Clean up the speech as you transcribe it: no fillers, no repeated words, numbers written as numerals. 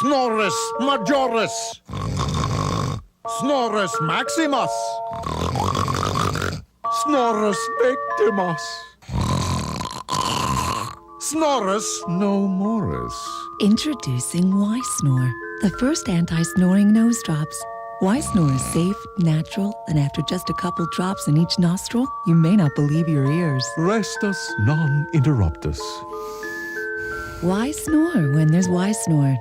Snorris majoris. Snorris maximus. Snorris victimus. Snorris no moris. Introducing Y-Snore, the first anti-snoring nose drops. Y-Snore is safe, natural, and after just a couple drops in each nostril, you may not believe your ears. Restus non interruptus. Why snore when there's Y-Snore?